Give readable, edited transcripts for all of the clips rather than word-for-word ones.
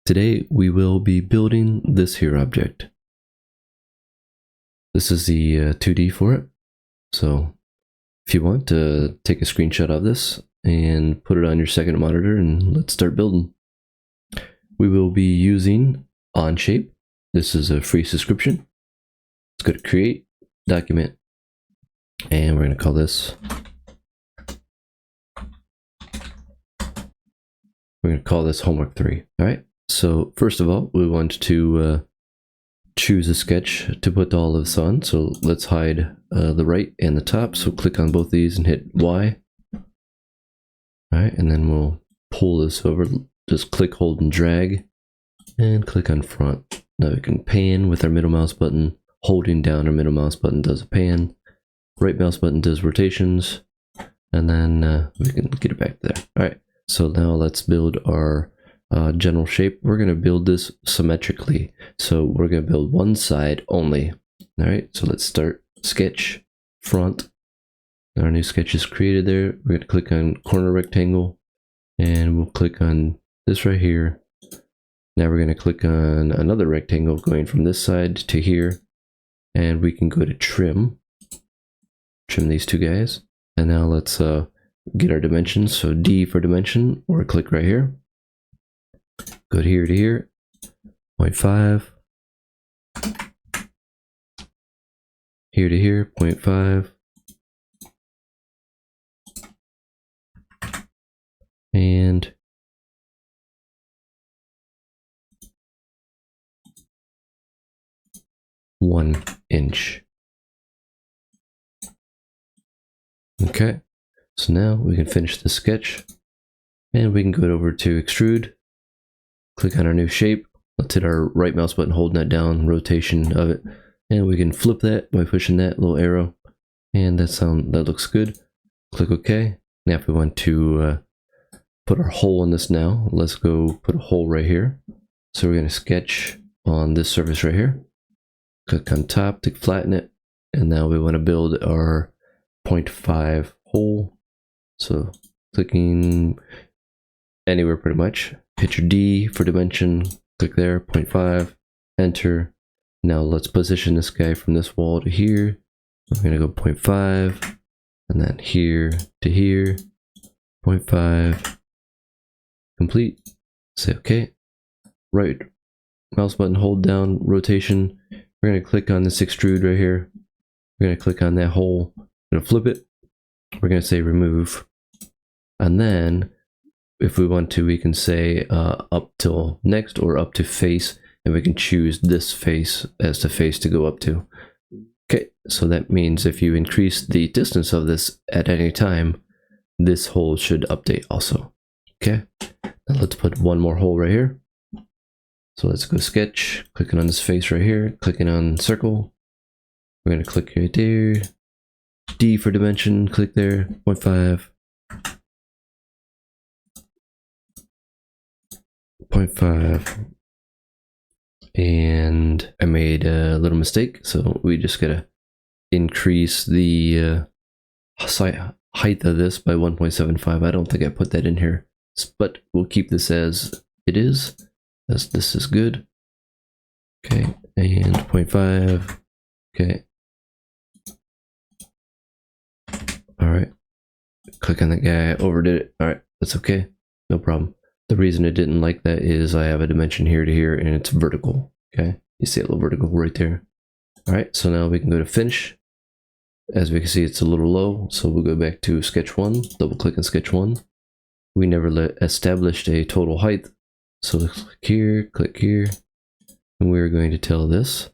Today we will be building this here object. This is the 2D for it. So if you want to take a screenshot of this and put it on your second monitor and let's start building. We will be using OnShape. This is a free subscription. Let's go to create, document, and we're going to call this, homework 3. All right. So first of all, we want to choose a sketch to put all of this on. So let's hide the right and the top. So click on both these and hit Y. All right, and then we'll pull this over. Just click, hold, and drag, and click on front. Now we can pan with our middle mouse button. Holding down our middle mouse button does a pan. Right mouse button does rotations, and then we can get it back there. All right. So now let's build our general shape. We're going to build this symmetrically. So we're going to build one side only. All right. So let's start sketch, front. Our new sketch is created there. We're going to click on corner rectangle, and we'll click on this right here. Now we're going to click on another rectangle going from this side to here, and we can go to trim these two guys. And now let's get our dimensions. So D for dimension, or click right here. Go to here, 0.5. Here to here, 0.5. And one inch. Okay, so now we can finish the sketch, and we can go over to Extrude, click on our new shape. Let's hit our right mouse button, holding that down, rotation of it, and we can flip that by pushing that little arrow, and that looks good. Click OK. Now if we want to put our hole in this now, let's go put a hole right here. So we're going to sketch on this surface right here. Click on top to flatten it, and now we want to build our 0.5 hole. So clicking anywhere pretty much. Hit your D for dimension, click there, 0.5, enter. Now let's position this guy from this wall to here. We're going to go 0.5, and then here to here, 0.5, complete. Say OK. Right mouse button, hold down, rotation. We're going to click on this extrude right here. We're going to click on that hole. We're going to flip it. We're going to say remove. And then if we want to, we can say up till next or up to face, and we can choose this face as the face to go up to. Okay, so that means if you increase the distance of this at any time, this hole should update also. Okay, now let's put one more hole right here. So let's go sketch, clicking on this face right here, clicking on circle. We're going to click right there. D for dimension, click there, 0.5. 0.5. And I made a little mistake, so we just gotta increase the height of this by 1.75. I don't think I put that in here, but we'll keep this as it is, as this is good. Okay, and 0.5. Okay. All right. Click on that guy, overdid it. All right, that's okay, no problem. The reason it didn't like that is I have a dimension here to here, and it's vertical. Okay, you see a little vertical right there. All right, so now we can go to finish. As we can see, it's a little low, so we'll go back to sketch 1, double click on sketch 1. We never established a total height, so let's click here, and we're going to tell this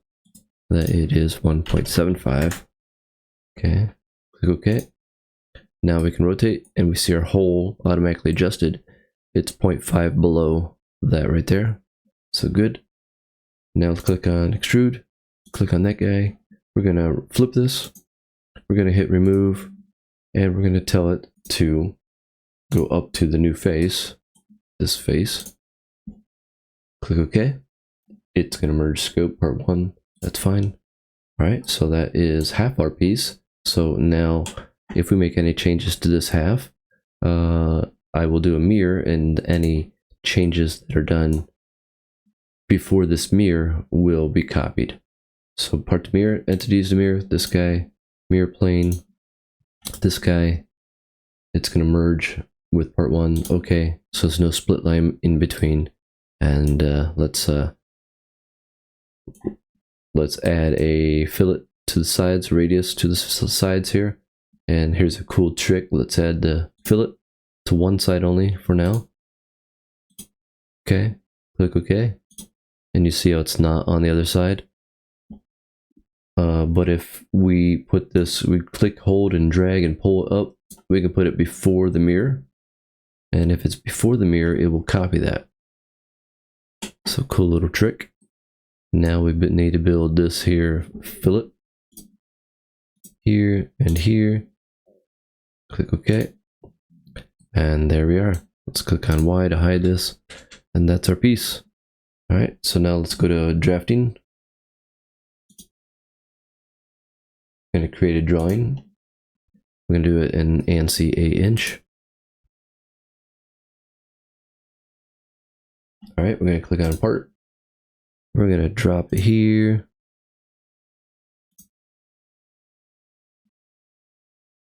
that it is 1.75. Okay, click OK. Now we can rotate, and we see our hole automatically adjusted. It's 0.5 below that right there. So good. Now let's click on extrude, click on that guy. We're going to flip this. We're going to hit remove, and we're going to tell it to go up to the new face, this face. Click OK. It's going to merge scope part 1. That's fine. All right, so that is half our piece. So now if we make any changes to this half, I will do a mirror, and any changes that are done before this mirror will be copied. So part to mirror, entities to mirror, this guy, mirror plane, this guy, it's going to merge with part 1. Okay, so there's no split line in between. And let's add a fillet to the sides, radius to the sides here. And here's a cool trick. Let's add the fillet to one side only for now. Okay, click OK. And you see how it's not on the other side. But if we put this, we click, hold, and drag and pull it up, we can put it before the mirror. And if it's before the mirror, it will copy that. So cool little trick. Now we need to build this here fillet. Here and here. Click OK. And there we are. Let's click on Y to hide this. And that's our piece. Alright, so now let's go to drafting. I'm going to create a drawing. We're going to do it in ANSI 8-inch. Alright, we're going to click on part. We're going to drop it here.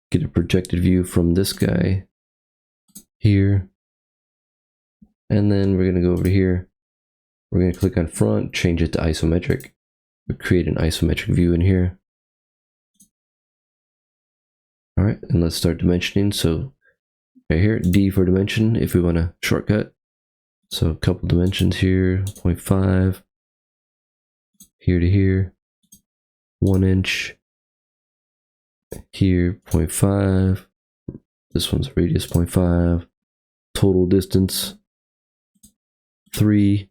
Get a projected view from this guy here. And then we're going to go over here. We're going to click on front, change it to isometric. We'll create an isometric view in here. All right, and let's start dimensioning. So right here, D for dimension if we want to shortcut. So a couple dimensions here, 0.5, here to here, 1 inch, here, 0.5, this one's radius 0.5, total distance 3,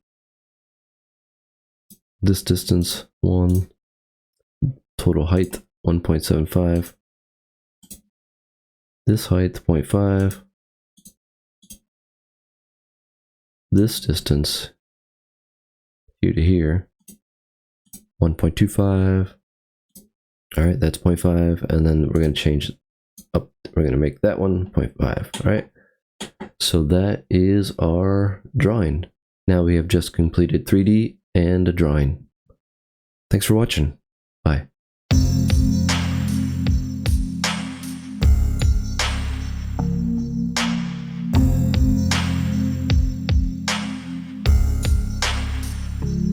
this distance 1, total height 1.75, this height 0.5, this distance here to here 1.25. all right, that's 0.5, and then we're going to change up, we're going to make that one 0.5. all right, so that is our drawing. Now we have just completed 3D and a drawing. Thanks for watching. Bye.